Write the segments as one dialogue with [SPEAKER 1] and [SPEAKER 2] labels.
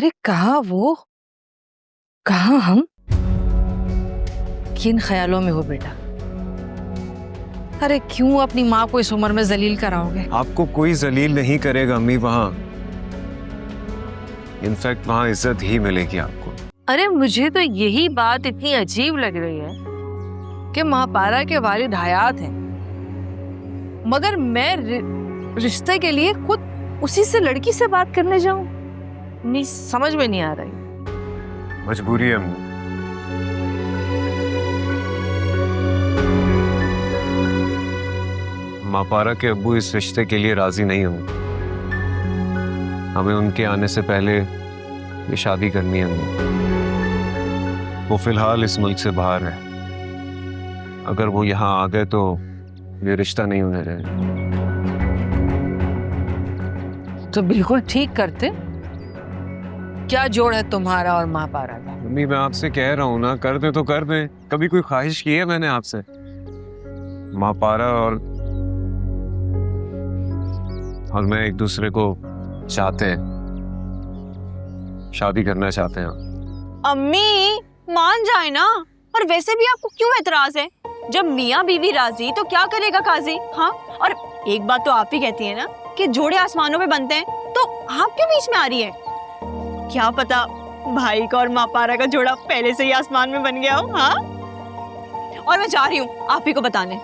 [SPEAKER 1] अरे कहाँ वो, कहाँ हम? किन ख्यालों में हो बेटा? अरे क्यों अपनी माँ को इस उम्र में जलील कराओगे?
[SPEAKER 2] आपको कोई जलील नहीं करेगा अम्मी, वहां इनफैक्ट वहां इज्जत ही मिलेगी आपको।
[SPEAKER 1] अरे मुझे तो यही बात इतनी अजीब लग रही है कि महापारा के वालिद हयात हैं, मगर मैं रिश्ते के लिए खुद उसी से लड़की से बात करने जाऊं? नहीं, समझ में नहीं आ रही।
[SPEAKER 2] मजबूरी है अम्मी। मापारा के अब्बू इस रिश्ते के लिए राजी नहीं होंगे। हमें उनके आने से पहले ये शादी करनी है अम्मी। वो फिलहाल इस मुल्क से बाहर है, अगर वो यहाँ आ गए तो ये रिश्ता नहीं होने देगा।
[SPEAKER 1] तो बिल्कुल ठीक करते। क्या जोड़ है तुम्हारा और महापारा का?
[SPEAKER 2] मम्मी मैं आपसे कह रहा हूँ ना, कर दे तो कर दे। कभी कोई ख्वाहिश की है मैंने आपसे? महापारा और मैं एक दूसरे को चाहते हैं, शादी करना चाहते हैं।
[SPEAKER 3] अम्मी मान जाए ना। और वैसे भी आपको क्यों एतराज है? जब मियाँ बीवी राजी तो क्या करेगा काजी? हाँ, और एक बात तो आप ही कहती है ना कि जोड़े आसमानों पे बनते हैं, तो आप क्यों बीच में आ रही है? क्या पता भाई का और मापारा का जोड़ा पहले से ही आसमान में बन गया हो। हाँ, और मैं जा रही हूँ आप ही को बताने।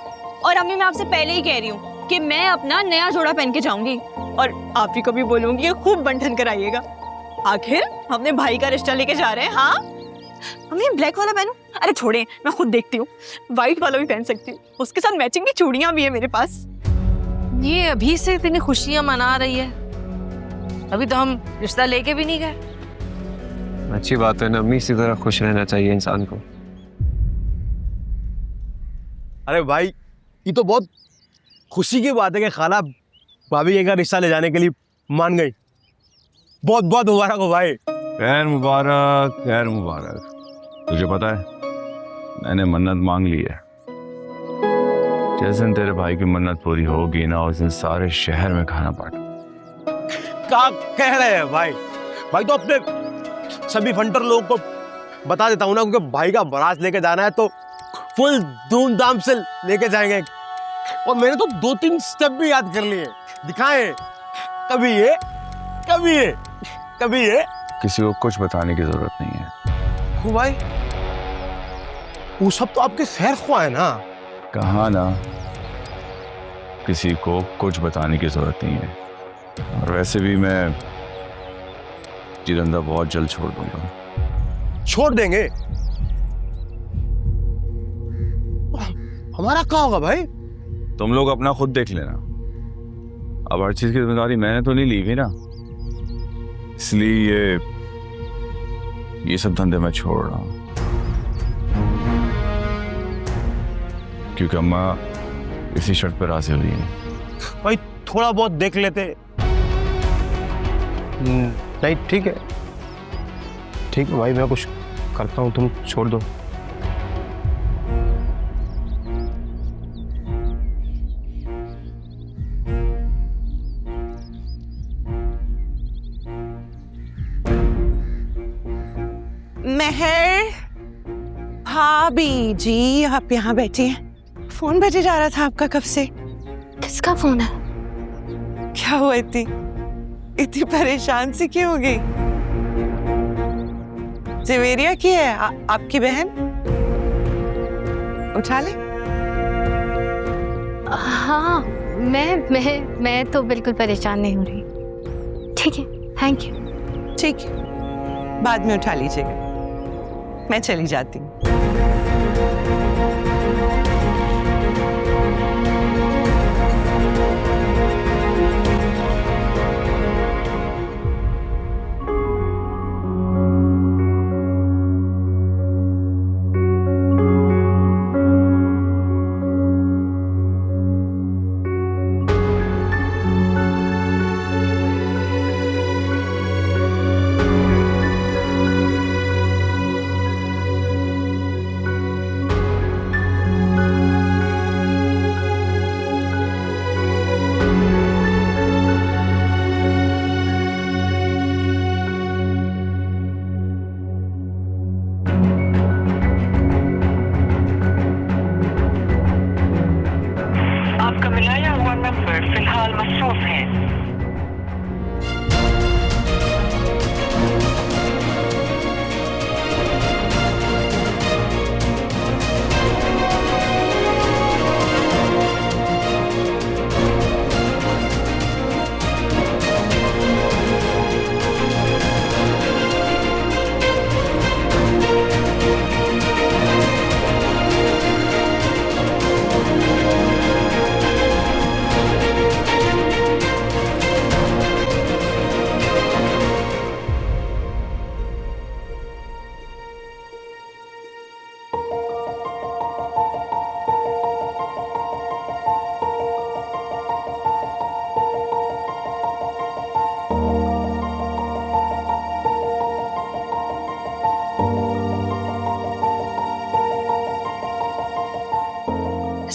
[SPEAKER 3] और अम्मी मैं आपसे पहले ही कह रही हूँ कि मैं अपना नया जोड़ा पहन के जाऊंगी, और आप ही को भी बोलूंगी कि खूब बंधन कराइएगा। आखिर अपने भाई का रिश्ता लेके जा रहे हैं। हाँ, अम्मी ब्लैक वाला पहनूं? अरे छोड़े, मैं खुद देखती हूँ, व्हाइट वाला भी पहन सकती हूँ। उसके साथ मैचिंग की चूड़ियां भी है मेरे पास।
[SPEAKER 1] ये अभी से इतनी खुशियां मना रही है, अभी तो हम रिश्ता लेके भी नहीं गए।
[SPEAKER 2] अच्छी बात है ना अम्मी, इसी तरह खुश रहना चाहिए इंसान को।
[SPEAKER 4] अरे भाई ये तो बहुत खुशी की बात है कि खाला भाभी के घर रिश्ता ले जाने के लिए मान गई। बहुत बहुत मुबारक हो भाई।
[SPEAKER 5] खैर मुबारक, खैर मुबारक। तुझे पता है मैंने मन्नत मांग ली है। जिस दिन तेरे भाई की मन्नत पूरी होगी ना, उस दिन सारे शहर में खाना बांटो।
[SPEAKER 4] क्या कह रहे हैं भाई? भाई तो अपने सभी फंटर लोगों को बता देता हूँ ना, क्योंकि भाई का बारात लेके जाना है तो फुल धूमधाम से लेके जाएंगे। और मैंने तो 2-3 स्टेप भी याद कर लिए, दिखाए। कभी ये, कभी ये, कभी ये।
[SPEAKER 5] किसी को कुछ बताने की जरूरत नहीं है।
[SPEAKER 4] क्यों भाई? वो सब तो आपके खैर ख्वाह है ना।
[SPEAKER 5] कहा ना, किसी को कुछ बताने की जरूरत नहीं है। और वैसे भी मैं ये धंधा बहुत जल्द छोड़ दूंगा।
[SPEAKER 4] छोड़ देंगे? हमारा क्या होगा भाई?
[SPEAKER 5] तुम लोग अपना खुद देख लेना। अब हर चीज की जिम्मेदारी मैंने तो नहीं ली हुई ना, इसलिए ये सब धंधे मैं छोड़ रहा हूं। क्योंकि अम्मा इसी शर्त पर राजी हुई है।
[SPEAKER 4] भाई थोड़ा बहुत देख लेते। नहीं ठीक है, ठीक है भाई, मैं कुछ करता हूँ, तुम छोड़ दो।
[SPEAKER 6] मेहर भाभी जी, आप यहाँ बैठी हैं। फोन बजे जा रहा था आपका कब से।
[SPEAKER 7] किसका फोन है?
[SPEAKER 6] क्या हुआ, इतनी परेशान सी क्यों हो गई? जवेरिया की है आपकी बहन, उठा ले।
[SPEAKER 7] हाँ, मैं तो बिल्कुल परेशान नहीं हो रही। ठीक है, थैंक यू।
[SPEAKER 6] ठीक है, बाद में उठा लीजिएगा, मैं चली जाती हूँ।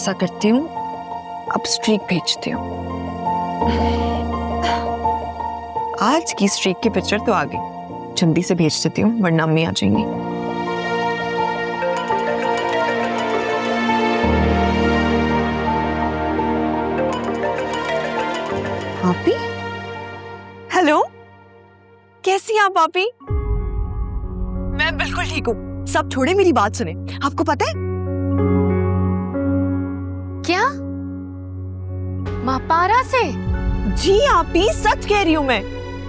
[SPEAKER 1] ऐसा करती हूँ, अब स्ट्रीक भेजती हूँ। आज की स्ट्रीक की पिक्चर तो आ गई, जल्दी से भेज देती हूँ वरना अम्मी आ जाएंगी।
[SPEAKER 3] भाभी, हेलो, कैसी हैं आप भाभी? मैं बिल्कुल ठीक हूँ। सब छोड़े, मेरी बात सुने। आपको पता है
[SPEAKER 7] क्या? महापारा से?
[SPEAKER 3] जी आपी, सच कह रही हूँ मैं।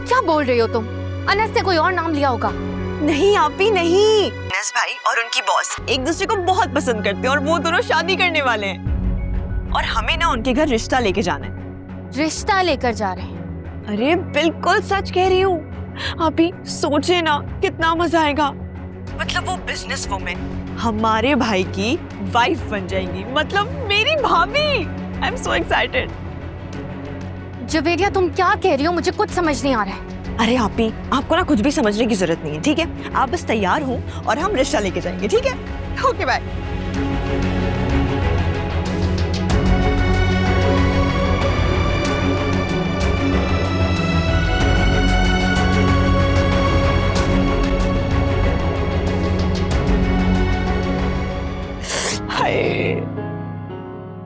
[SPEAKER 7] क्या बोल रही हो तुम? अनस ने कोई और नाम लिया होगा।
[SPEAKER 3] नहीं आपी नहीं, अनस भाई और उनकी बॉस एक दूसरे को बहुत पसंद करते हैं और वो दोनों शादी करने वाले हैं और हमें ना उनके घर रिश्ता लेके जाना है।
[SPEAKER 7] रिश्ता लेकर जा रहे हैं?
[SPEAKER 3] अरे बिल्कुल सच कह रही हूँ आपी। सोचे ना कितना मजा आएगा। मतलब वो बिजनेस वुमेन हमारे भाई की वाइफ बन जाएंगी, मतलब मेरी भाभी। I am so excited.
[SPEAKER 7] Javeria, तुम क्या कह रही हो? मुझे कुछ समझ नहीं आ रहा है।
[SPEAKER 3] अरे आपी, आपको ना कुछ भी समझने की जरूरत नहीं है, ठीक है? आप बस तैयार हो और हम रिश्ता लेके जाएंगे, ठीक है? Okay bye. हाय,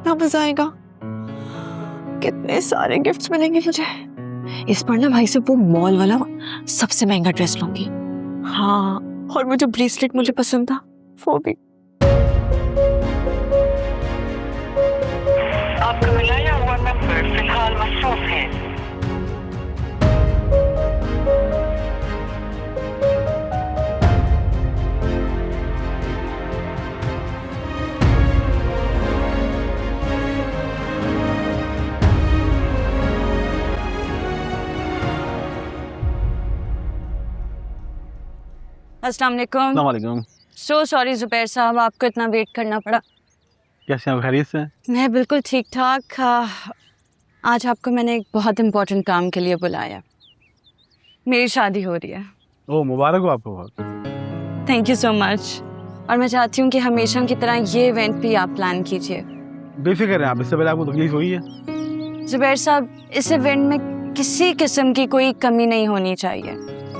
[SPEAKER 3] क्या मजा आएगा। कितने सारे गिफ्ट्स मिलेंगे मुझे। इस बार ना भाई से वो मॉल वाला सबसे महंगा ड्रेस लूंगी। हाँ, और वो जो ब्रेसलेट मुझे पसंद था वो भी।
[SPEAKER 8] आपका मिलाया हुआ नंबर फिलहाल मसरूफ है।
[SPEAKER 3] अस्सलाम वालेकुम। सो सॉरी जुबैर साहब, आपको इतना वेट करना पड़ा।
[SPEAKER 9] कैसे हैं, खैरियत से?
[SPEAKER 3] मैं बिल्कुल ठीक ठाक। आज आपको मैंने एक बहुत इम्पोर्टेंट काम के लिए बुलाया। मेरी शादी हो रही है।
[SPEAKER 9] ओह, मुबारक हो आपको बहुत।
[SPEAKER 3] Thank you so much. और मैं चाहती हूँ कि हमेशा की तरह ये इवेंट भी आप प्लान कीजिए।
[SPEAKER 9] बेफिक्र हैं आप, इससे पहले आपको तकलीफ हुई है?
[SPEAKER 3] जुबैर साहब, इस इवेंट में किसी किस्म की कोई कमी नहीं होनी चाहिए।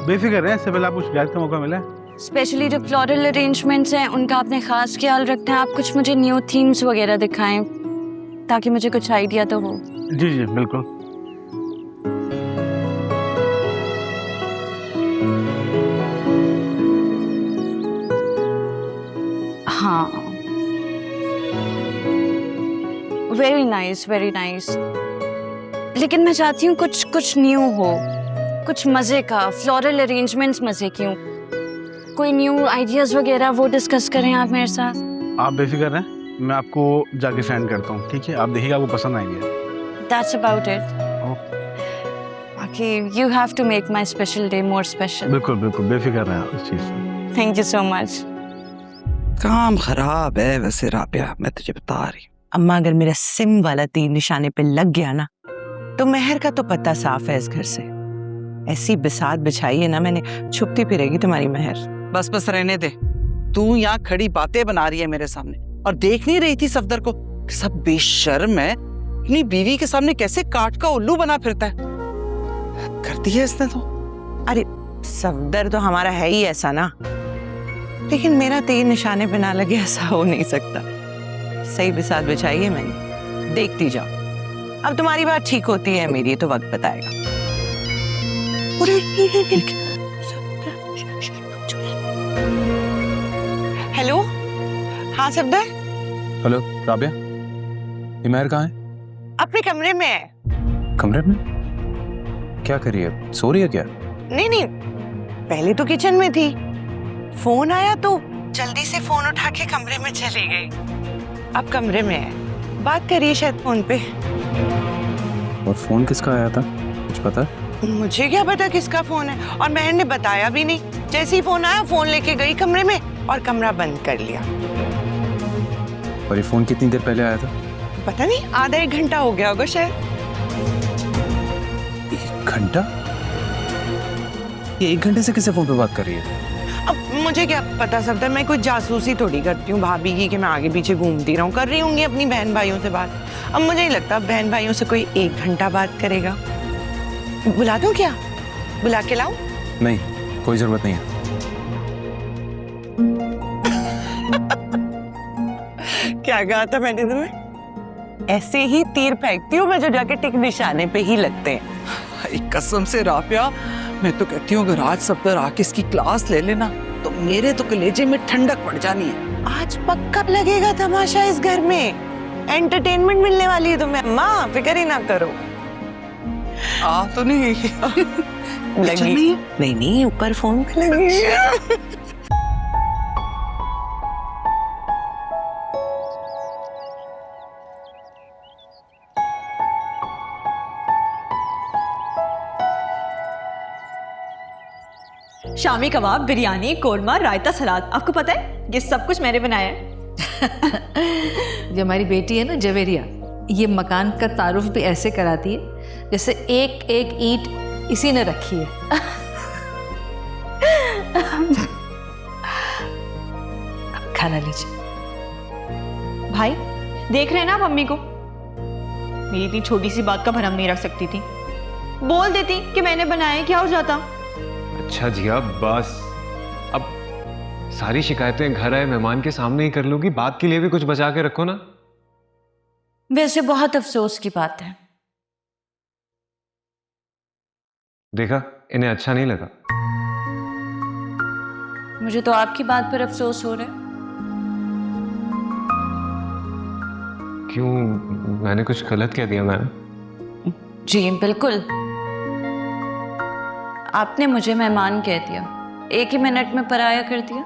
[SPEAKER 9] बेफिक्र हैं, इससे पहले आपको शिकायत का मौका मिला है?
[SPEAKER 3] स्पेशली जो फ्लोरल अरेंजमेंट्स हैं उनका आपने खास ख्याल रखना है। आप कुछ मुझे न्यू थीम्स वगैरह दिखाएं ताकि मुझे कुछ आइडिया तो हो।
[SPEAKER 9] जी जी बिल्कुल।
[SPEAKER 3] हाँ, वेरी नाइस, वेरी नाइस। लेकिन मैं चाहती हूँ कुछ न्यू हो, कुछ मजे का। फ्लोरल अरेंजमेंट्स मजे की हों। कोई न्यू आइडियाज वगैरह वो डिस्कस करें आप मेरे साथ।
[SPEAKER 9] आप बेफिक्र हैं, मैं आपको जाके सेंड करता हूँ, ठीक है? आप देखिएगा, आपको पसंद आएंगे।
[SPEAKER 3] That's about it. Okay, you have to make my special day more special.
[SPEAKER 9] बिल्कुल बिल्कुल बेफिक्र हैं आप इस चीज़ से।
[SPEAKER 3] Thank you so much.
[SPEAKER 6] काम खराब है वैसे राबिया, मैं तुझे बता रही हूँ। अम्मा, अगर मेरा सिम वाला तीर निशाने पे लग गया ना तो मेहर का तो पता साफ है इस घर से। ऐसी बिसात बिछाई है ना मैंने, छुपती फिरेगी तुम्हारी मेहर।
[SPEAKER 10] बस बस रहने दे। तू यहाँ खड़ी बातें बना रही है मेरे सामने और देख नहीं रही थी सफदर को? सब बेशर्म है, अपनी बीवी के सामने कैसे काट का उल्लू बना फिरता है। कर दी है इसने तो।
[SPEAKER 6] अरे सफदर तो हमारा है ही ऐसा ना, लेकिन मेरा तीर निशाने पे ना लगे ऐसा हो नहीं सकता। सही बिसात बिछाई है मैंने, देखती जाओ। अब तुम्हारी बात ठीक होती है, मेरी तो वक्त बताएगा। हेलो, हाँ सफदर।
[SPEAKER 2] हेलो राबिया, ये मेहर कहाँ है?
[SPEAKER 6] अपने कमरे में है।
[SPEAKER 2] कमरे में? क्या कर रही है, सो रही है क्या?
[SPEAKER 6] नहीं नहीं, पहले तो किचन में थी, फोन आया तो जल्दी से फोन उठा के कमरे में चली गई। अब कमरे में है, बात करिए शायद फोन पे।
[SPEAKER 2] और फोन किसका आया था, कुछ पता है?
[SPEAKER 6] मुझे क्या पता किसका फोन है, और महर ने बताया भी नहीं। जैसे ही फोन आया फोन लेके गई कमरे में और कमरा बंद कर लिया।
[SPEAKER 2] और ये फोन कितनी देर पहले आया था?
[SPEAKER 6] पता नहीं, आधा एक घंटा हो गया होगा शायद।
[SPEAKER 2] 1 घंटा? ये 1 घंटे से किससे फोन पे बात कर रही है?
[SPEAKER 6] अब मुझे क्या पता सफदर, मैं कोई जासूसी थोड़ी करती हूँ भाभी की कि मैं आगे पीछे घूमती रहूँ। कर रही होंगी अपनी बहन भाइयों से बात। अब मुझे नहीं लगता बहन भाइयों से कोई 1 घंटा बात करेगा। बुला दूँ क्या? बुला के लाऊं?
[SPEAKER 2] नहीं, कोई जरूरत नहीं है।
[SPEAKER 6] क्या कहा था मैंने तुम्हें? ऐसे ही तीर फेंकती हूँ मैं जो जाके टिक निशाने पे ही लगते हैं।
[SPEAKER 10] हाय कसम से राबिया, मैं तो कहती हूँ अगर आज सफदर आके इसकी क्लास ले लेना तो मेरे तो कलेजे में ठंडक पड़ जानी है।
[SPEAKER 6] आज पक्का लगेगा तमाशा इस घर में। एंटरटेनमेंट मिलने वाली है तुम्हें अम्मा, फिक्र ही ना करो।
[SPEAKER 10] आ तो नहीं
[SPEAKER 6] लगी? नहीं, ऊपर फोन पे लगी।
[SPEAKER 3] शामी कबाब, बिरयानी, कोरमा, रायता, सलाद। आपको पता है ये सब कुछ मैंने बनाया है।
[SPEAKER 1] जो हमारी बेटी है ना जवेरिया, ये मकान का तारुफ भी ऐसे कराती है जैसे एक एक ईंट इसी ने रखी है। अब खाना लीजिए।
[SPEAKER 3] भाई देख रहे हैं ना आप अम्मी को? मेरी इतनी छोटी सी बात का भरम नहीं रख सकती थी। बोल देती कि मैंने बनाया, क्या हो जाता।
[SPEAKER 2] अच्छा जिया, बस अब सारी शिकायतें घर आए मेहमान के सामने ही कर लोगी। बात के लिए भी कुछ बचा के रखो ना।
[SPEAKER 3] वैसे बहुत अफसोस की बात है।
[SPEAKER 2] देखा, इन्हें अच्छा नहीं लगा।
[SPEAKER 3] मुझे तो आपकी बात पर अफसोस हो रहा है।
[SPEAKER 2] क्यों, मैंने कुछ गलत कह दिया मैम?
[SPEAKER 3] जी बिल्कुल, आपने मुझे मेहमान कह दिया, 1 ही मिनट में पराया कर दिया।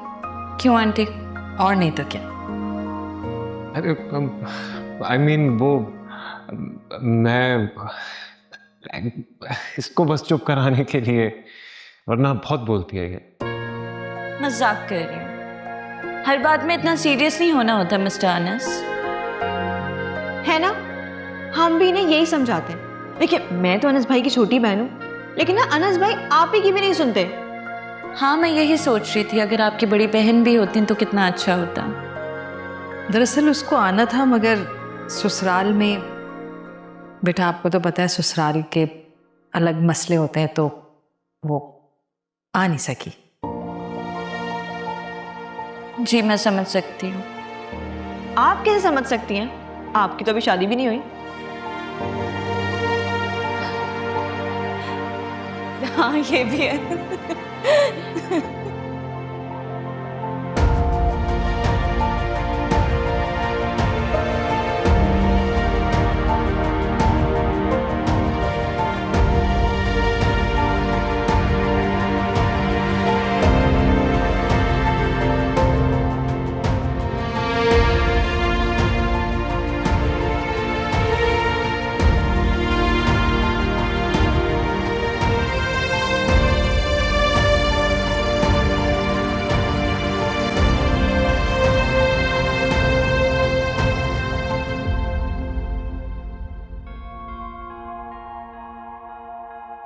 [SPEAKER 3] क्यों आंटी?
[SPEAKER 1] और नहीं तो क्या।
[SPEAKER 2] अरे आई मीन वो मैं इसको बस चुप कराने के लिए, वरना बहुत बोलती है ये।
[SPEAKER 3] मजाक कर रही हूँ। हर बात में इतना सीरियस नहीं होना होता मिस्टर अनस, है ना? हम भी इन्हें यही समझाते हैं। देखिए, मैं तो अनस भाई की छोटी बहन हूँ, लेकिन ना अनस भाई आप ही की भी नहीं सुनते। हाँ, मैं यही सोच रही थी अगर आपकी बड़ी बहन भी होती तो कितना अच्छा होता।
[SPEAKER 1] दरअसल उसको आना था, मगर ससुराल में, बेटा आपको तो पता है ससुराल के अलग मसले होते हैं, तो वो आ नहीं सकी।
[SPEAKER 3] जी मैं समझ सकती हूँ। आप कैसे समझ सकती हैं? आपकी तो अभी शादी भी नहीं हुई। हाँ ये भी है।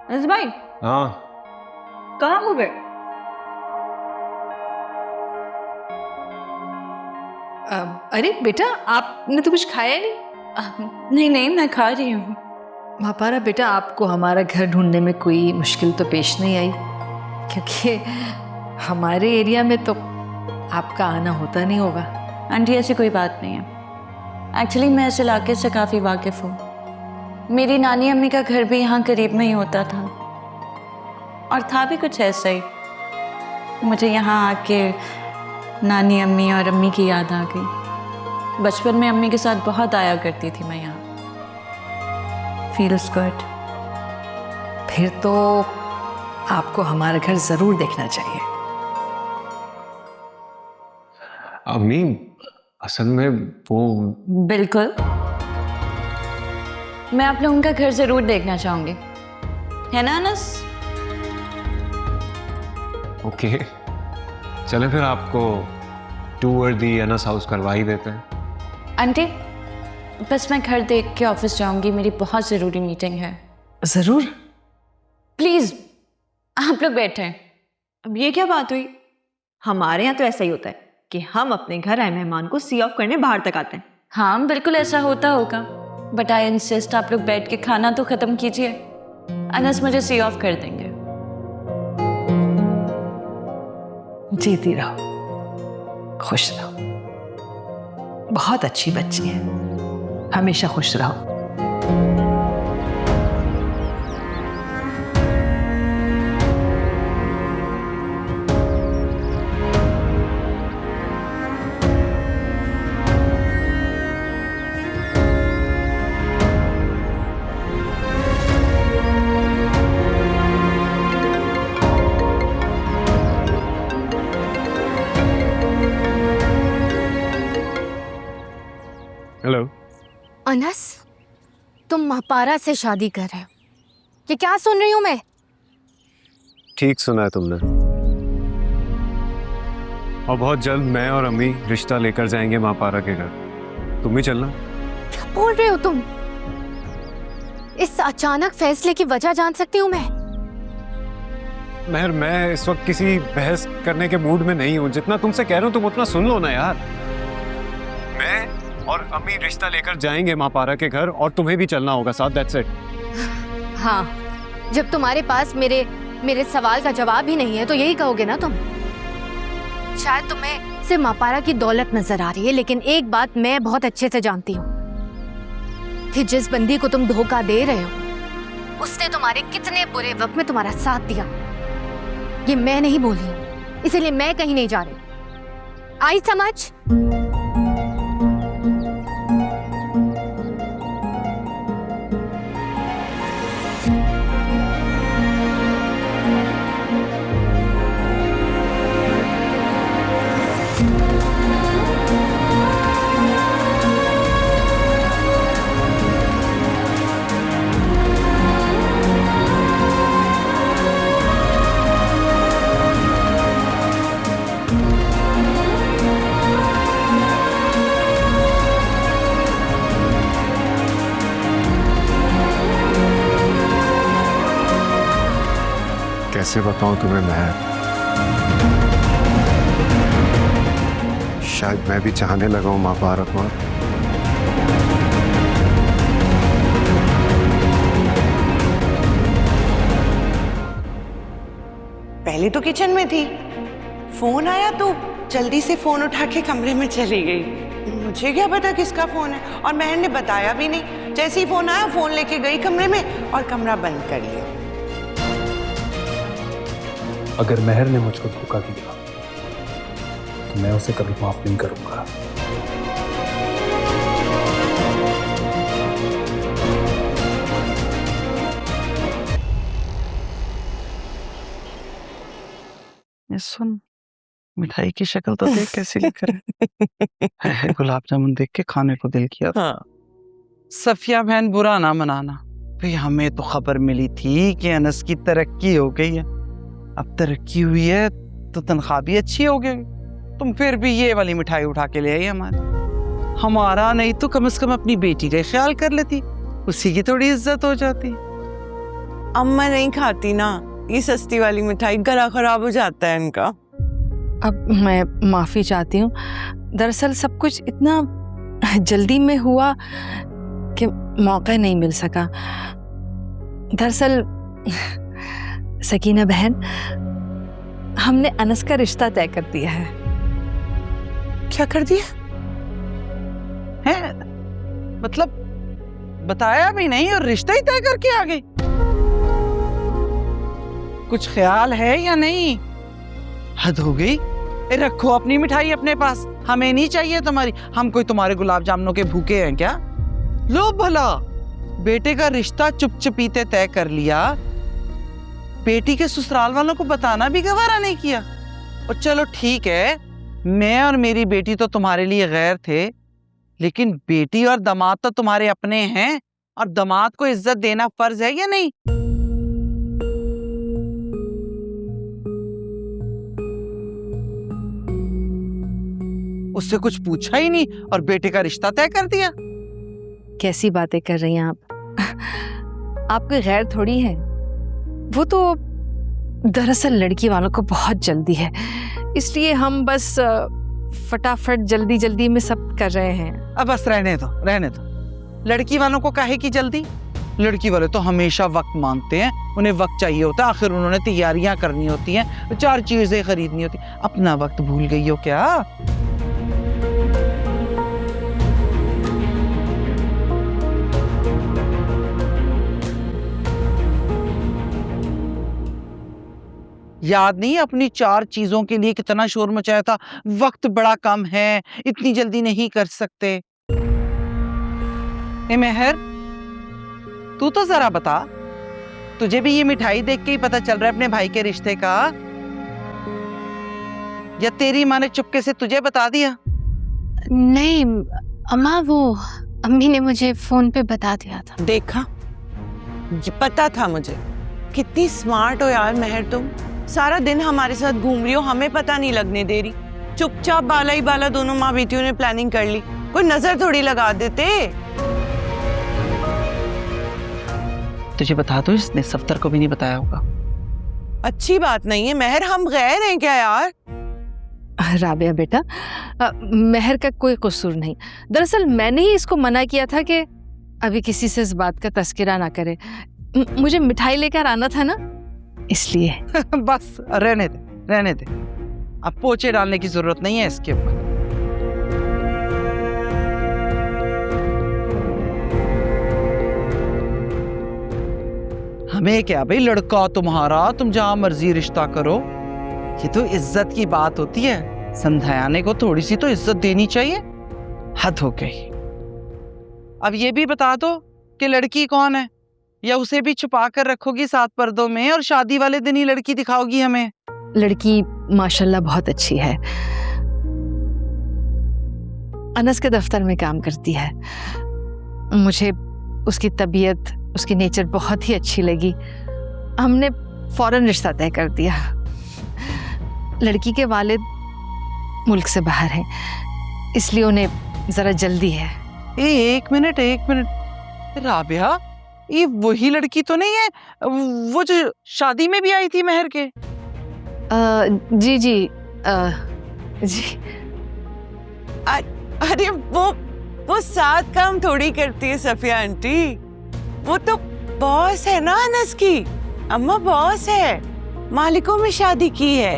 [SPEAKER 3] अनस भाई,
[SPEAKER 2] हाँ,
[SPEAKER 3] कहाँ हो गए?
[SPEAKER 1] अरे बेटा, आपने तो कुछ खाया नहीं?
[SPEAKER 3] नहीं मैं खा रही हूँ।
[SPEAKER 1] महापारा बेटा, आपको हमारा घर ढूंढने में कोई मुश्किल तो पेश नहीं आई? क्योंकि हमारे एरिया में तो आपका आना होता नहीं होगा।
[SPEAKER 3] आंटी ऐसी कोई बात नहीं है। एक्चुअली मैं इस इलाके से काफ़ी वाकिफ़ हूँ। मेरी नानी अम्मी का घर भी यहाँ करीब में ही होता था, और था भी कुछ ऐसा ही। मुझे यहाँ आके नानी अम्मी और अम्मी की याद आ गई। बचपन में अम्मी के साथ बहुत आया करती थी मैं यहाँ। Feels good.
[SPEAKER 1] फिर तो आपको हमारा घर जरूर देखना चाहिए।
[SPEAKER 2] अम्मी, असल में वो
[SPEAKER 3] बिल्कुल, मैं आप लोगों का घर जरूर देखना चाहूंगी, है ना अनस?
[SPEAKER 2] ओके, चले फिर आपको टूर दी अनस हाउस करवा ही देते हैं।
[SPEAKER 3] आंटी बस मैं घर देख के ऑफिस जाऊंगी, मेरी बहुत ज़रूरी मीटिंग है।
[SPEAKER 1] जरूर।
[SPEAKER 3] प्लीज़ आप लोग बैठे। अब ये क्या बात हुई? हमारे यहाँ तो ऐसा ही होता है कि हम अपने घर आए मेहमान को सी ऑफ करने बाहर तक आते हैं।
[SPEAKER 11] हाँ बिल्कुल ऐसा होता होगा, बट आई इंसिस्ट आप लोग बैठ के खाना तो खत्म कीजिए। अनस मुझे सी ऑफ कर देंगे।
[SPEAKER 6] जीती रहो, खुश रहो, बहुत अच्छी बच्ची है, हमेशा खुश रहो।
[SPEAKER 2] हेलो।
[SPEAKER 7] अनस, तुम महापारा से शादी कर रहे हो? ये क्या सुन रही हूँ मैं?
[SPEAKER 2] ठीक सुना है तुमने। और बहुत जल्द मैं और अम्मी रिश्ता लेकर जाएंगे महापारा के घर। तुम भी चलना।
[SPEAKER 7] क्या बोल रहे हो तुम? इस अचानक फैसले की वजह जान सकती हूँ मैं?
[SPEAKER 2] महर, मैं इस वक्त किसी बहस करने के मूड में नहीं हूँ। जितना तुमसे कह रहा हूँ तुम उतना सुन लो ना यार। मैं और अम्मी रिश्ता लेकर जाएंगे महापारा के घर और तुम्हें भी चलना होगा साथ। That's it.
[SPEAKER 7] हाँ, जब तुम्हारे पास मेरे सवाल का जवाब ही नहीं है तो यही कहोगे ना तुम? शायद तुम्हें सिर्फ महापारा की दौलत नजर आ रही है, लेकिन एक बात मैं बहुत अच्छे से जानती हूँ कि जिस बंदी को तुम धोखा दे रहे हो उसने तुम्हारे कितने बुरे वक्त में तुम्हारा साथ दिया। ये मैं नहीं बोली हूँ, इसीलिए मैं कहीं नहीं जा रही। आई समझ?
[SPEAKER 2] कैसे बताऊं तुम्हें महर, शायद मैं भी चाहने लगा हूं महापारा को।
[SPEAKER 6] पहले तो किचन में थी, फोन आया तो जल्दी से फोन उठा के कमरे में चली गई। मुझे क्या पता किसका फोन है, और महर ने बताया भी नहीं। जैसे ही फोन आया फोन लेके गई कमरे में और कमरा बंद कर लिया।
[SPEAKER 9] अगर महर ने मुझको धोखा दिया तो मैं उसे कभी माफ नहीं करूंगा।
[SPEAKER 10] ये सुन, मिठाई की शक्ल तो देख कैसी लिख है। गुलाब जामुन देख के खाने को दिल किया। हाँ। सफिया बहन, बुरा ना मनाना भाई, हमें तो खबर मिली थी कि अनस की तरक्की हो गई है। अब तरक्की हुई है तो तनख्वाह भी अच्छी हो गई। तुम फिर भी ये वाली मिठाई उठा के ले आई हमारा नहीं तो कम से कम अपनी बेटी का ख्याल कर लेती, उसी की थोड़ी इज्जत हो जाती।
[SPEAKER 6] अम्मा नहीं खाती ना ये सस्ती वाली मिठाई, गला खराब हो जाता है इनका।
[SPEAKER 1] अब मैं माफ़ी चाहती हूँ, दरअसल सब कुछ इतना जल्दी में हुआ कि मौका नहीं मिल सका। दरअसल सकीना बहन, हमने अनस का रिश्ता तय कर दिया है।
[SPEAKER 6] क्या कर दिया
[SPEAKER 10] है? मतलब बताया भी नहीं और रिश्ता ही तय करके आ गई। कुछ ख्याल है या नहीं? हद हो गई। रखो अपनी मिठाई अपने पास, हमें नहीं चाहिए तुम्हारी। हम कोई तुम्हारे गुलाब जामुनों के भूखे हैं क्या? लो भला, बेटे का रिश्ता चुपचुपीते तय कर लिया, बेटी के ससुराल वालों को बताना भी गवारा नहीं किया। और चलो ठीक है, मैं और मेरी बेटी तो तुम्हारे लिए गैर थे, लेकिन बेटी और दामाद तो तुम्हारे अपने हैं, और दामाद को इज्जत देना फर्ज है या नहीं? उससे कुछ पूछा ही नहीं और बेटे का रिश्ता तय कर दिया।
[SPEAKER 1] कैसी बातें कर रही हैं आप? आपके गैर थोड़ी है। वो तो दरअसल लड़की वालों को बहुत जल्दी है इसलिए हम बस फटाफट जल्दी जल्दी में सब कर रहे हैं।
[SPEAKER 10] अब बस रहने दो, रहने दो। लड़की वालों को काहे की जल्दी? लड़की वाले तो हमेशा वक्त मांगते हैं, उन्हें वक्त चाहिए होता है। आखिर उन्होंने तैयारियां करनी होती हैं, 4 चीजें खरीदनी होती। अपना वक्त भूल गई हो क्या? याद नहीं अपनी 4 चीजों के लिए कितना शोर मचाया था? वक्त बड़ा कम है, इतनी जल्दी नहीं कर सकते। ए मेहर, तू तो जरा बता, तुझे भी ये मिठाई देख के ही पता चल रहा है अपने भाई के रिश्ते का, या तेरी माँ ने चुपके से तुझे बता दिया?
[SPEAKER 7] नहीं अम्मा, वो अम्मी ने मुझे फोन पे बता दिया था।
[SPEAKER 6] देखा, ये पता था मुझे। कितनी स्मार्ट हो यार मेहर तुम। सारा दिन हमारे साथ घूम रही हो, हमें पता नहीं लगने दे रही। चुपचाप बाला ही बाला दोनों माँ बेटियों ने प्लानिंग कर ली, कोई नजर थोड़ी लगा देते।
[SPEAKER 10] तुझे बता दो, इसने सफ्तर को भी नहीं बताया होगा।
[SPEAKER 6] अच्छी बात नहीं है मेहर, हम गैर हैं क्या यार?
[SPEAKER 1] राबिया बेटा, मेहर का कोई कसूर नहीं। दरअसल मैंने ही इसको मना किया था कि अभी किसी से इस बात का तस्करा ना करे। मुझे मिठाई लेकर आना था ना, इसलिए।
[SPEAKER 10] बस रहने दे, रहने दे। अब पोछे डालने की जरूरत नहीं है इसके ऊपर। हमें क्या भाई, लड़का तुम्हारा, तुम जहां मर्जी रिश्ता करो। ये तो इज्जत की बात होती है, समझाने को थोड़ी सी तो इज्जत देनी चाहिए। हद हो गई। अब ये भी बता दो कि लड़की कौन है, या उसे भी छुपा कर रखोगी 7 पर्दों में और शादी वाले दिन ही लड़की दिखाओगी हमें?
[SPEAKER 1] लड़की माशाल्लाह बहुत अच्छी है, अनस के दफ्तर में काम करती है। मुझे उसकी तबीयत, उसकी नेचर बहुत ही अच्छी लगी। हमने फौरन रिश्ता तय कर दिया। लड़की के वालिद मुल्क से बाहर हैं, इसलिए उन्हें जरा जल्दी है।
[SPEAKER 10] एक मिनट राबिया, ये वही लड़की तो नहीं है वो जो शादी में भी आई थी मेहर के?
[SPEAKER 1] जी जी
[SPEAKER 6] अरे वो साथ काम थोड़ी करती है सफिया आंटी, वो तो बॉस है ना अनस की। अम्मा बॉस है, मालिकों में शादी की है,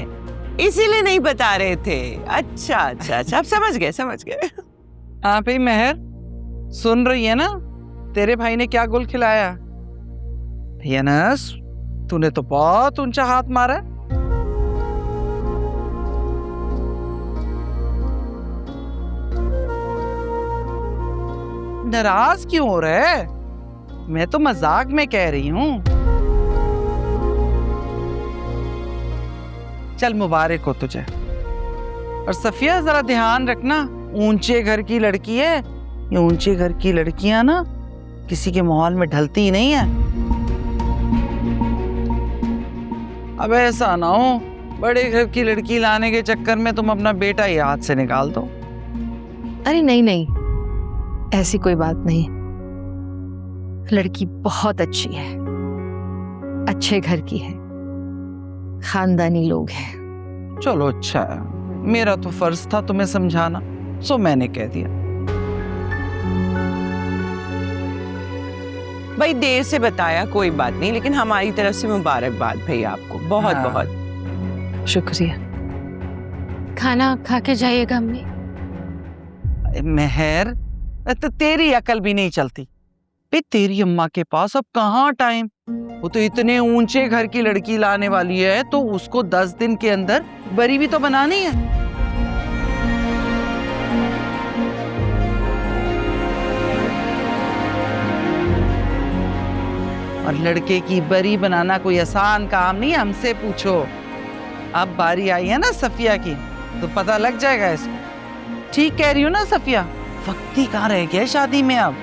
[SPEAKER 6] इसीलिए नहीं बता रहे थे। अच्छा अच्छा अच्छा, अब समझ गए।
[SPEAKER 10] हाँ भाई मेहर, सुन रही है ना तेरे भाई ने क्या गुल खिलाया? अनस, तूने तो बहुत ऊंचा हाथ मारा। नाराज क्यों हो रहा है? मैं तो मजाक में कह रही हूँ। चल मुबारक हो तुझे। और सफिया जरा ध्यान रखना, ऊंचे घर की लड़की है। ये ऊंचे घर की लड़कियां ना किसी के माहौल में ढलती ही नहीं है। अब ऐसा ना हो बड़े घर की लड़की लाने के चक्कर में तुम अपना बेटा ही हाथ से निकाल दो।
[SPEAKER 1] अरे नहीं, ऐसी कोई बात नहीं। लड़की बहुत अच्छी है, अच्छे घर की है, खानदानी लोग हैं।
[SPEAKER 10] चलो अच्छा है, मेरा तो फर्ज था तुम्हें समझाना, सो मैंने कह दिया।
[SPEAKER 6] भाई देर से बताया, कोई बात नहीं, लेकिन हमारी तरफ से मुबारकबाद भाई आपको, बहुत
[SPEAKER 10] हाँ।
[SPEAKER 6] बहुत
[SPEAKER 1] शुक्रिया।
[SPEAKER 7] खाना खा के जाइएगा अम्मी।
[SPEAKER 10] मेहर, तो तेरी अकल भी नहीं चलती बे, तेरी अम्मा के पास अब कहाँ टाइम। वो तो इतने ऊंचे घर की लड़की लाने वाली है, तो उसको 10 दिन के अंदर बरी भी तो बनानी है। और लड़के की बरी बनाना कोई आसान काम नहीं है, हमसे पूछो। अब बारी आई है ना सफिया की, तो पता लग जाएगा इसको। ठीक कह रही हूँ ना सफिया? वक्त ही कहाँ रह गया शादी में अब।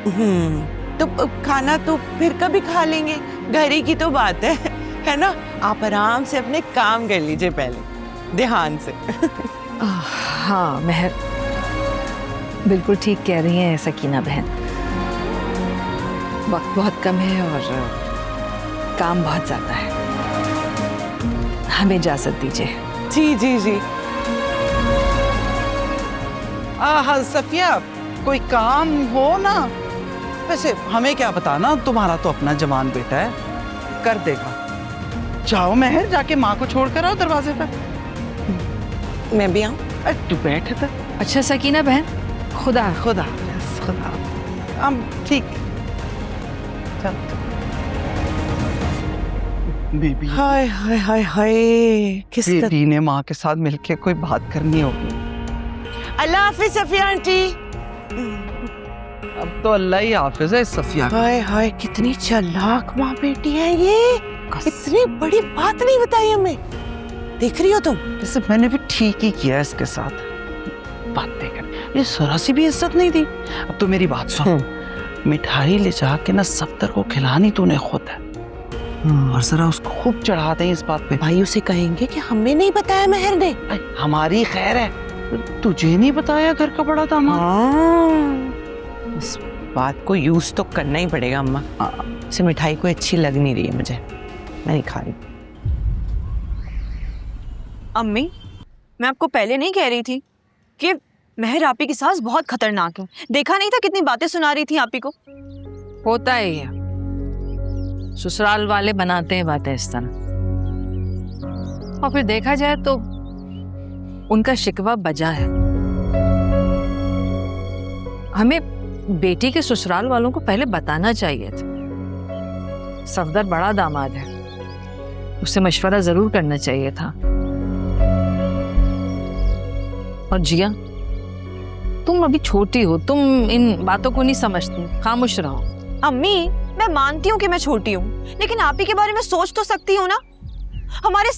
[SPEAKER 6] तो खाना तो फिर कभी खा लेंगे, घर ही की तो बात है ना? आप आराम से अपने काम कर लीजिए पहले, ध्यान से।
[SPEAKER 1] हाँ मेहर, बिल्कुल ठीक कह रही हैं सकीना बहन। वक्त बहुत कम है और काम बहुत ज्यादा है। हमें इजाजत दीजिए।
[SPEAKER 6] जी जी जी।
[SPEAKER 10] हाँ सफिया, कोई काम हो ना। वैसे हमें क्या बताना, तुम्हारा तो अपना जवान बेटा है, कर देगा। जाओ महर, जाके माँ को छोड़ कर आओ दरवाजे पर।
[SPEAKER 6] मैं भी आऊँ?
[SPEAKER 10] अरे तू बैठ इधर।
[SPEAKER 1] अच्छा सकीना बहन, खुदा
[SPEAKER 10] खुदा खुदा। हम ठीक। चल बेबी।
[SPEAKER 6] हाय हाय हाय हाय, किस
[SPEAKER 10] बेबी ने माँ के साथ मिलके कोई बात करनी होगी।
[SPEAKER 6] अल्लाह हाफिज सफिया आंटी।
[SPEAKER 10] अब तो अल्लाह ही हाफिज है सफिया।
[SPEAKER 6] हाय हाय, कितनी चालाक माँ बेटी है ये, इतनी बड़ी बात नहीं बताई हमें। देख रही हो तुम?
[SPEAKER 10] जैसे मैंने भी ठीक ही किया इसके साथ बातें कर, ये जरा सी भी इज्जत नहीं दी। अब तो मेरी बात सुन, मिठाई ले जाके ना सफ्दर को खिलानी तूने खुद है, और जरा उसको खूब चढ़ा दे इस बात पे।
[SPEAKER 6] भाई उसे कहेंगे कि हमें नहीं बताया महर ने।
[SPEAKER 10] हमारी खैर है, तुझे नहीं बताया घर का बड़ा दामाद।
[SPEAKER 6] इस बात को यूज तो करना ही पड़ेगा अम्मा। इसे मिठाई कोई अच्छी लग नहीं रही है मुझे, मैं नहीं खा रही।
[SPEAKER 3] अम्मी, मैं आपको पहले नहीं कह रही थी कि महर आपी की सास बहुत खतरनाक है? देखा नहीं था कितनी बातें सुना रही थी आपी को?
[SPEAKER 1] होता है ये, ससुराल वाले बनाते हैं बातें इस तरह, और फिर देखा जाए तो उनका शिकवा बजा है। हमें बेटी के ससुराल वालों को पहले बताना चाहिए था। सफदर बड़ा दामाद है, उससे मशवरा जरूर करना चाहिए था। और जिया, तुम अभी छोटी हो, तुम इन बातों को नहीं समझती, खामोश रहो।
[SPEAKER 3] अम्मी, मैं मानती हूँ कि मैं छोटी हूँ, लेकिन आपी के बारे में सोच तो सकती हूँ ना। हमारे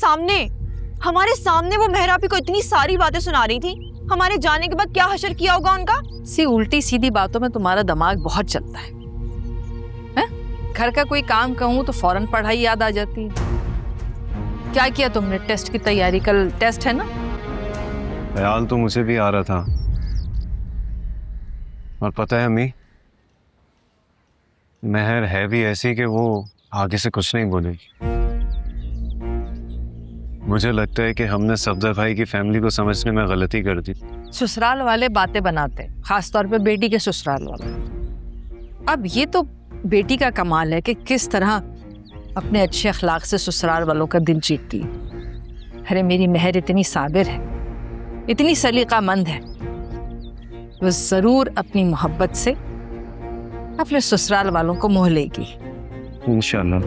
[SPEAKER 3] सामने वो महर आपी को इतनी सारी बातें सुना रही थी। हमारे जाने के बाद क्या हशर किया होगा उनका।
[SPEAKER 1] सी उल्टी सीधी बातों में तुम्हारा दिमाग बहुत चलता है, हैं? घर का कोई काम कहूँ तो फौरन पढ़ाई याद आ जाती है। क्या किया तुमने टेस्ट की तैयारी? कल टेस्ट है ना?
[SPEAKER 2] ख्याल तो मुझे भी आ रहा था, और पता है अम्मी, महर है भी ऐसी कि वो आगे से कुछ नहीं बोलेगी। मुझे लगता है कि हमने सफदर भाई की फैमिली को समझने में गलती कर दी।
[SPEAKER 1] ससुराल वाले बातें बनाते हैं, खासतौर पे बेटी के ससुराल वाले। अब ये तो बेटी का कमाल है कि किस तरह अपने अच्छे अखलाक से ससुराल वालों का दिल जीतती है। अरे मेरी महर इतनी साबिर है, इतनी सलीकामंद है, वो जरूर अपनी मोहब्बत से अपने ससुराल वालों को मोह लेगी
[SPEAKER 2] इंशाल्लाह।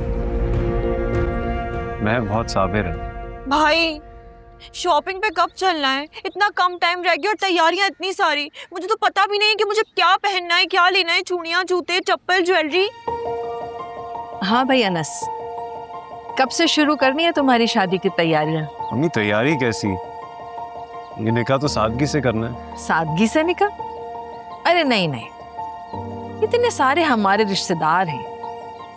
[SPEAKER 2] महर बहुत साबिर है।
[SPEAKER 3] भाई, शॉपिंग पे कब चलना है? इतना कम टाइम रह गया और तैयारियां इतनी सारी। मुझे तो पता भी नहीं कि मुझे क्या पहनना है, क्या लेना है। चूड़ियां, जूते, चप्पल, ज्वेलरी।
[SPEAKER 1] हाँ भाई अनस, कब से शुरू करनी है तुम्हारी शादी की तैयारियां?
[SPEAKER 2] अम्मी तैयारी कैसी? ये निकाह तो सादगी से करना है।
[SPEAKER 1] सादगी से निकाह? अरे नहीं नहीं, इतने सारे हमारे रिश्तेदार हैं,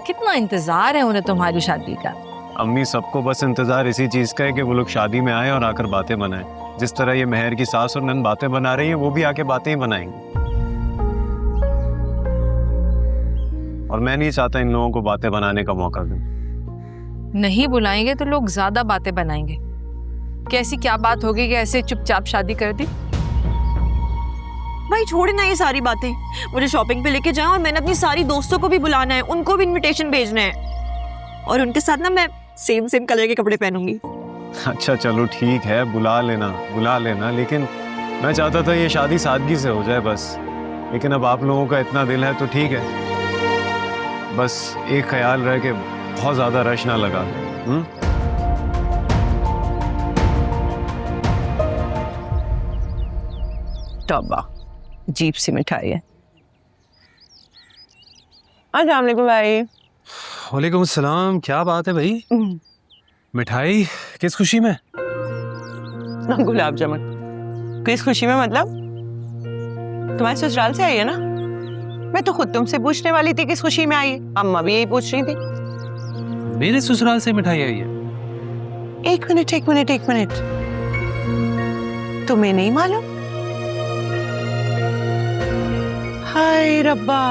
[SPEAKER 1] कितना इंतजार है उन्हें तुम्हारी शादी का।
[SPEAKER 2] अम्मी सबको बस इंतजार इसी चीज का है कि वो लोग शादी में आए और आकर बातें बनाएं। जिस तरह ये महर की सास और नंद बातें बना रही हैं, वो भी आके बातें ही बनाएंगी। और मैं नहीं चाहता इन लोगों को बातें बनाने का मौका दूं।
[SPEAKER 1] नहीं बुलाएंगे तो लोग ज्यादा बातें बनाएंगे। कैसी क्या बात होगी कि ऐसे चुपचाप शादी कर दी?
[SPEAKER 3] भाई छोड़े ना ये सारी बातें, मुझे शॉपिंग पे लेके जाओ, और मैंने अपनी सारी दोस्तों को भी बुलाना है, उनको भी इनविटेशन भेजना है, और उनके साथ ना मैं सेम कलर के कपड़े पहनूंगी।
[SPEAKER 2] अच्छा चलो ठीक है, बुला लेना, लेकिन मैं चाहता था ये शादी सादगी से हो जाए बस। लेकिन अब आप लोगों का इतना दिल है तो ठीक है, बस एक ख्याल रहे कि बहुत ज्यादा रश ना लगा।
[SPEAKER 6] तौबा, अजीब सी मिठाई है। अस्सलाम वालेकुम भाई।
[SPEAKER 9] वालेकुम अस्सलाम, क्या बात है भाई? मिठाई किस खुशी में?
[SPEAKER 6] गुलाब जामुन किस खुशी में? मतलब तुम्हारे ससुराल से आई है ना? मैं तो खुद तुमसे पूछने वाली थी किस खुशी में आई है। अम्मा भी यही पूछ रही थी।
[SPEAKER 9] मेरे ससुराल से मिठाई आई है?
[SPEAKER 6] एक मिनट, तुम्हें नहीं मालूम? हाय रब्बा,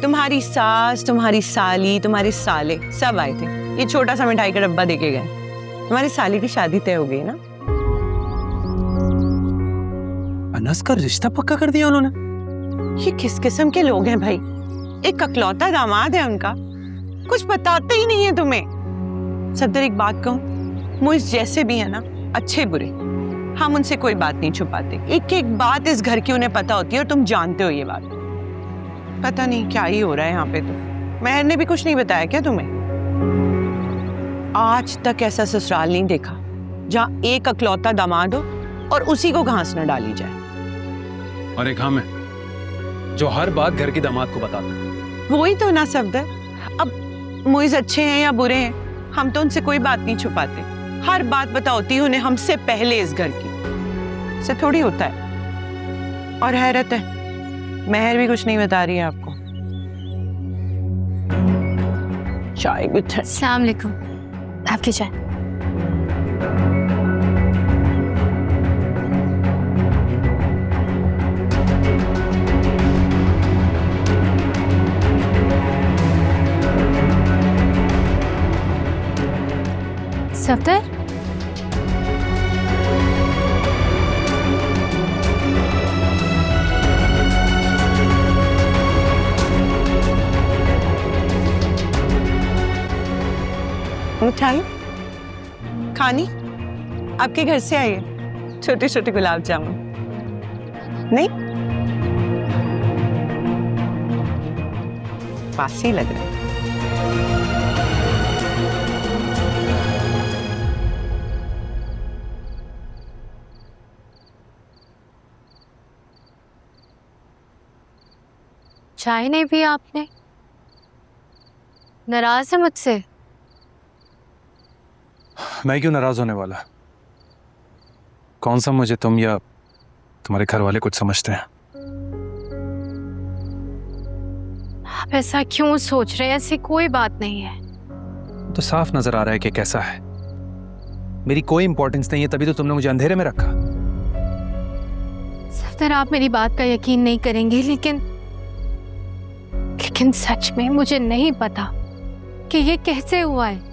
[SPEAKER 6] तुम्हारी सास, तुम्हारी साली, तुम्हारे साले सब आए थे। ये छोटा सा मिठाई का डब्बा देके गए। तुम्हारी साली की शादी तय हो गई ना?
[SPEAKER 9] अनस का रिश्ता पक्का कर दिया उन्होंने?
[SPEAKER 6] ये किस किस्म के लोग हैं भाई? एक अकलौता दामाद है उनका, कुछ बताते ही नहीं है तुम्हें। सफदर एक बात कहूं, मुझ जैसे भी है ना, अच्छे बुरे, हम उनसे कोई बात नहीं छुपाते। एक एक बात इस घर की उन्हें पता होती है और तुम जानते हो ये बात। पता नहीं क्या ही हो रहा है यहाँ पे। तो महर ने भी कुछ नहीं बताया क्या तुम्हें? आज तक ऐसा ससुराल नहीं देखा जहाँ एक अकलौता दामाद हो और उसी को घास न डाली जाए।
[SPEAKER 9] और एक हम है जो हर बात घर की दामाद को बताते हैं।
[SPEAKER 6] वही तो ना सफदर। अब मुइज अच्छे हैं या बुरे हैं, हम तो उनसे कोई बात नहीं छुपाते। हर बात पता होती है उन्हें हमसे पहले इस घर की। से थोड़ी होता है। और हैरत है, महर भी कुछ नहीं बता रही है आपको। चाय भी
[SPEAKER 7] अस्सलाम वालेकुम, आपकी चाय। सफदर,
[SPEAKER 6] मिठाई खानी? आपके घर से आई है, छोटे छोटे गुलाब जामुन। नहीं, बासी लग रहा है।
[SPEAKER 7] चाय नहीं पी आपने? नाराज है मुझसे?
[SPEAKER 9] मैं क्यों नाराज होने वाला? कौन सा मुझे तुम या तुम्हारे घर वाले कुछ समझते हैं?
[SPEAKER 7] आप ऐसा क्यों सोच रहे हैं? ऐसी कोई बात नहीं है।
[SPEAKER 9] तो साफ नजर आ रहा है कि कैसा है। मेरी कोई इंपॉर्टेंस नहीं है, तभी तो तुमने मुझे अंधेरे में रखा।
[SPEAKER 7] सफदर, आप मेरी बात का यकीन नहीं करेंगे, लेकिन सच में मुझे नहीं पता कि ये कैसे हुआ है।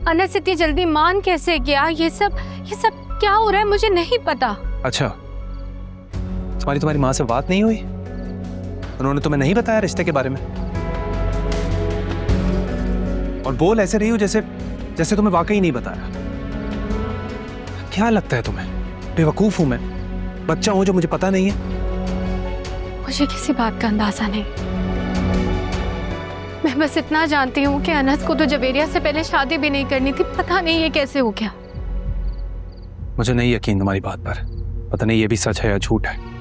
[SPEAKER 7] अनस इतनी जल्दी मान कैसे गया? ये सब क्या हो रहा है, मुझे नहीं पता।
[SPEAKER 9] अच्छा, तुम्हारी माँ से बात नहीं हुई? उन्होंने तुम्हें नहीं बताया रिश्ते के बारे में? और बोल ऐसे रही हो जैसे तुम्हें वाकई नहीं बताया। क्या लगता है तुम्हें बेवकूफ हूं मैं? बच्चा हूं जो मुझे पता नहीं है?
[SPEAKER 7] मुझे किसी बात का अंदाजा नहीं। मैं बस इतना जानती हूँ कि अनस को तो जवेरिया से पहले शादी भी नहीं करनी थी। पता नहीं ये कैसे हो गया।
[SPEAKER 9] मुझे नहीं यकीन तुम्हारी बात पर। पता नहीं ये भी सच है या झूठ है।